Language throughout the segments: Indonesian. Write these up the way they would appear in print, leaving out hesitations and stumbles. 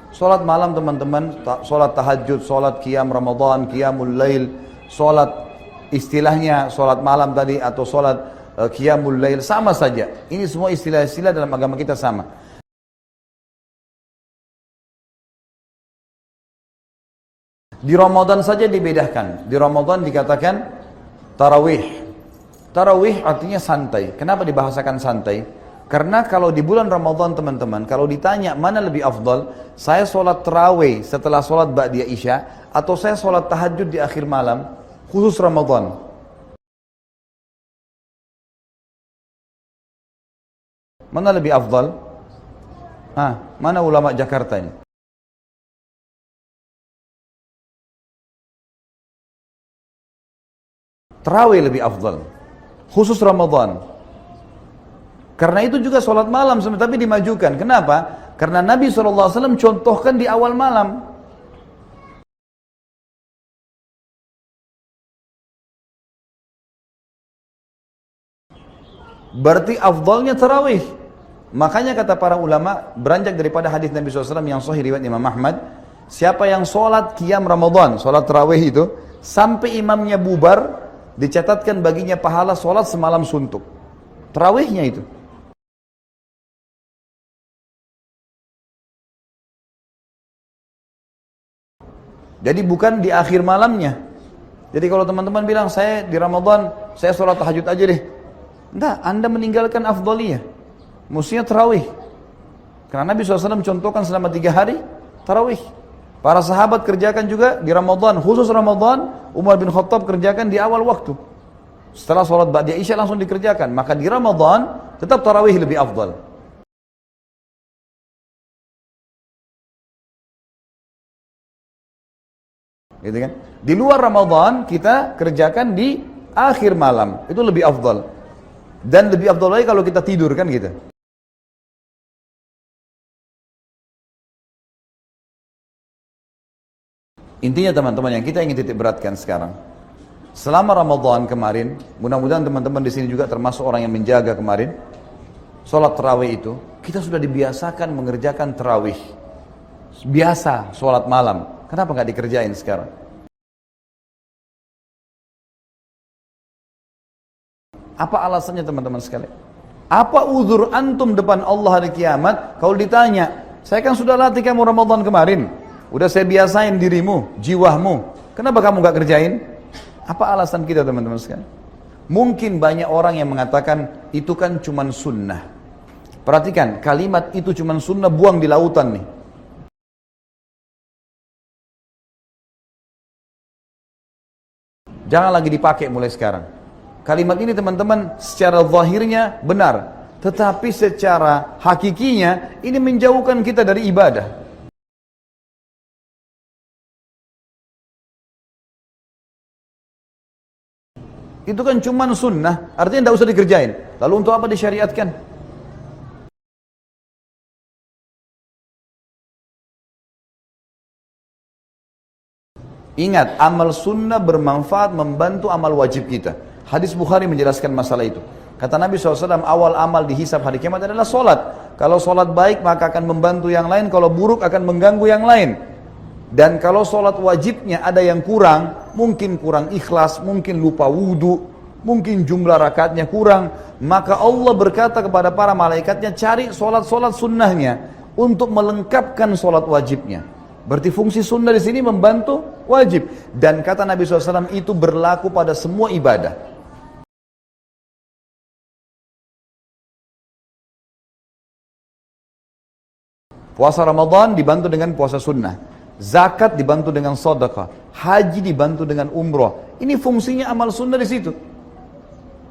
Sholat malam teman-teman, sholat tahajud, sholat qiyam Ramadan, qiyamul lail, sholat istilahnya sholat malam tadi atau sholat qiyamul lail, sama saja. Ini semua istilah-istilah dalam agama kita sama. Di Ramadan saja dibedakan. Di Ramadan dikatakan tarawih. Tarawih artinya santai. Kenapa dibahasakan santai? Karena kalau di bulan Ramadan teman-teman, kalau ditanya mana lebih afdal, saya sholat tarawih setelah sholat ba'diyah isya, atau saya sholat tahajud di akhir malam, khusus Ramadan. Mana lebih afdal? Mana ulama Jakarta ini? Tarawih lebih afdal, khusus Ramadan. Karena itu juga sholat malam, tapi dimajukan. Kenapa? Karena Nabi SAW contohkan di awal malam. Berarti afdalnya tarawih. Makanya kata para ulama, beranjak daripada hadis Nabi SAW yang sahih riwayat Imam Ahmad, siapa yang sholat qiyam Ramadan, sholat tarawih itu, sampai imamnya bubar, dicatatkan baginya pahala sholat semalam suntuk. Tarawihnya itu. Jadi bukan di akhir malamnya. Jadi kalau teman-teman bilang, saya di Ramadan, saya sholat tahajud aja deh. Enggak, Anda meninggalkan afdaliyah. Mestinya tarawih. Karena Nabi SAW contohkan selama 3 hari, tarawih. Para sahabat kerjakan juga di Ramadan, khusus Ramadan, Umar bin Khattab kerjakan di awal waktu. Setelah sholat ba'diyah isya langsung dikerjakan. Maka di Ramadan, tetap tarawih lebih afdal. Gitu kan? Di luar Ramadan kita kerjakan di akhir malam, itu lebih afdal. Dan lebih afdal lagi kalau kita tidur kan gitu. Intinya teman-teman yang kita ingin titik beratkan sekarang, selama Ramadan kemarin, mudah-mudahan teman-teman di sini juga termasuk orang yang menjaga kemarin, sholat tarawih itu kita sudah dibiasakan mengerjakan tarawih, biasa sholat malam. Kenapa nggak dikerjain sekarang? Apa alasannya teman-teman sekalian? Apa uzur antum depan Allah hari kiamat? Kalau ditanya, saya kan sudah latih kamu Ramadan kemarin, udah saya biasain dirimu, jiwamu, kenapa kamu nggak kerjain? Apa alasan kita teman-teman sekalian? Mungkin banyak orang yang mengatakan itu kan cuman sunnah. Perhatikan, kalimat itu cuman sunnah buang di lautan nih. Jangan lagi dipakai mulai sekarang. Kalimat ini teman-teman secara zahirnya benar, tetapi secara hakikinya ini menjauhkan kita dari ibadah. Itu kan cuman sunnah, artinya tidak usah dikerjain. Lalu untuk apa disyariatkan? Ingat, amal sunnah bermanfaat membantu amal wajib kita. Hadis Bukhari menjelaskan masalah itu. Kata Nabi SAW, awal amal dihisab hari kiamat adalah solat. Kalau solat baik maka akan membantu yang lain, kalau buruk akan mengganggu yang lain. Dan kalau solat wajibnya ada yang kurang, mungkin kurang ikhlas, mungkin lupa wudu, mungkin jumlah rakaatnya kurang, maka Allah berkata kepada para malaikatnya, cari solat-solat sunnahnya untuk melengkapkan solat wajibnya. Berarti fungsi sunnah di sini membantu wajib. Dan kata Nabi SAW itu berlaku pada semua ibadah. Puasa Ramadan dibantu dengan puasa sunnah. Zakat dibantu dengan sedekah. Haji dibantu dengan umroh. Ini fungsinya amal sunnah di situ.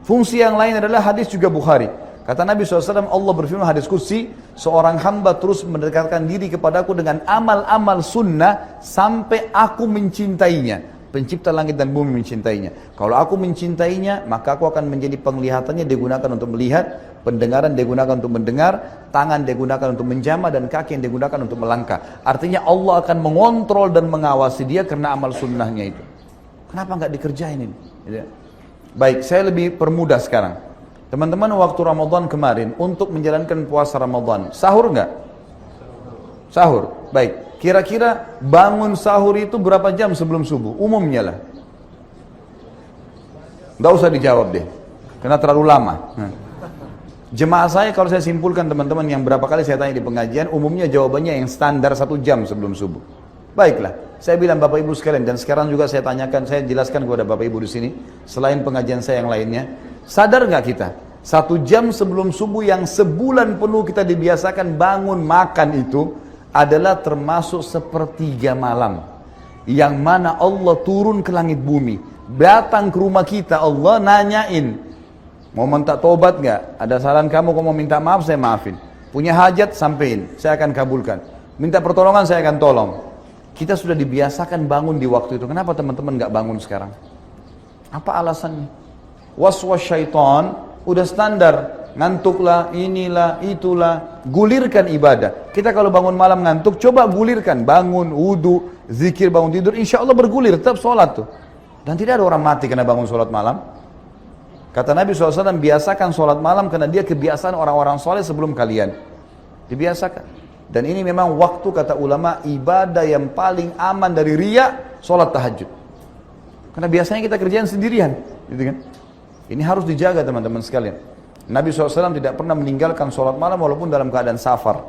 Fungsi yang lain adalah hadis juga Bukhari. Kata Nabi SAW, Allah berfirman hadis qudsi, seorang hamba terus mendekatkan diri kepadaku dengan amal-amal sunnah sampai aku mencintainya. Pencipta langit dan bumi mencintainya. Kalau aku mencintainya, maka aku akan menjadi penglihatannya digunakan untuk melihat, pendengaran digunakan untuk mendengar, tangan digunakan untuk menjamah, dan kaki yang digunakan untuk melangkah. Artinya Allah akan mengontrol dan mengawasi dia karena amal sunnahnya itu. Kenapa nggak dikerjain ini? Baik, saya lebih permudah sekarang. Teman-teman, waktu Ramadan kemarin untuk menjalankan puasa Ramadan, sahur enggak? Sahur. Baik. Kira-kira bangun sahur itu berapa jam sebelum subuh? Umumnya lah. Nggak usah dijawab deh, karena terlalu lama. Jemaah saya kalau saya simpulkan teman-teman yang berapa kali saya tanya di pengajian, umumnya jawabannya yang standar 1 jam sebelum subuh. Baiklah, saya bilang Bapak Ibu sekalian, dan sekarang juga saya tanyakan, saya jelaskan kepada Bapak Ibu di sini, selain pengajian saya yang lainnya, sadar nggak kita? 1 jam sebelum subuh yang sebulan penuh kita dibiasakan bangun makan itu adalah termasuk sepertiga malam. Yang mana Allah turun ke langit bumi, datang ke rumah kita, Allah nanyain, mau minta tobat nggak? Ada saran kamu, mau minta maaf saya maafin. Punya hajat sampein, saya akan kabulkan. Minta pertolongan saya akan tolong. Kita sudah dibiasakan bangun di waktu itu. Kenapa teman-teman nggak bangun sekarang? Apa alasannya? Was-was syaitan udah standar. Ngantuklah, inilah, itulah. Gulirkan ibadah. Kita kalau bangun malam ngantuk, coba gulirkan. Bangun, wudu, zikir, bangun tidur. Insya Allah bergulir, tetap sholat tuh. Dan tidak ada orang mati karena bangun sholat malam. Kata Nabi SAW, biasakan sholat malam karena dia kebiasaan orang-orang soleh sebelum kalian. Dibiasakan. Dan ini memang waktu, kata ulama, ibadah yang paling aman dari riya, sholat tahajud. Karena biasanya kita kerjaan sendirian. Gitu kan? Ini harus dijaga teman-teman sekalian. Nabi SAW tidak pernah meninggalkan sholat malam walaupun dalam keadaan safar.